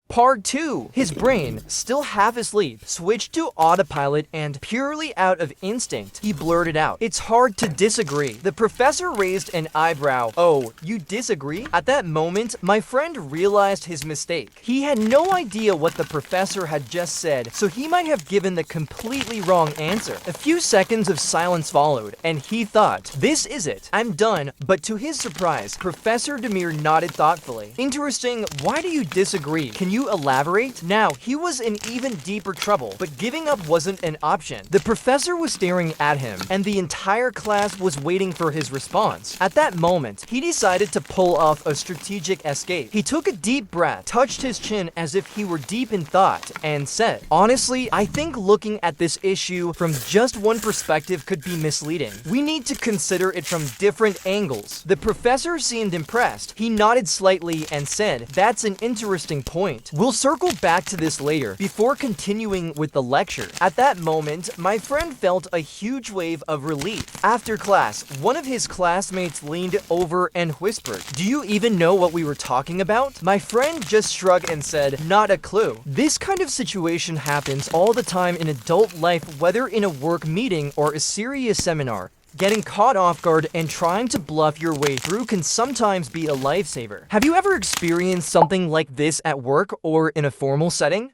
Part 2. His brain, still half asleep, switched to autopilot and, purely out of instinct, he blurted out, "It's hard to disagree." The professor raised an eyebrow. "Oh, you disagree?" At that moment, my friend realized his mistake. He had no idea what the professor had just said, so he might have given the completely wrong answer. A few seconds of silence followed, and he thought, "This is it. I'm done." But to his surprise, Professor Demir nodded thoughtfully. "Interesting. Why do you disagree? Can you elaborate?" Now, he was in even deeper trouble, but giving up wasn't an option. The professor was staring at him, and the entire class was waiting for his response. At that moment, he decided to pull off a strategic escape. He took a deep breath, touched his chin as if he were deep in thought, and said, "Honestly, I think looking at this issue from just one perspective could be misleading. We need to consider it from different angles." The professor seemed impressed. He nodded slightly and said, "That's an interesting point. We'll circle back to this later." Before continuing with the lecture, at that moment, my friend felt a huge wave of relief. After class, one of his classmates leaned over and whispered, "Do you even know what we were talking about?" My friend just shrugged and said, "Not a clue." This kind of situation happens all the time in adult life, whether in a work meeting or a serious seminar. Getting caught off guard and trying to bluff your way through can sometimes be a lifesaver. Have you ever experienced something like this at work or in a formal setting?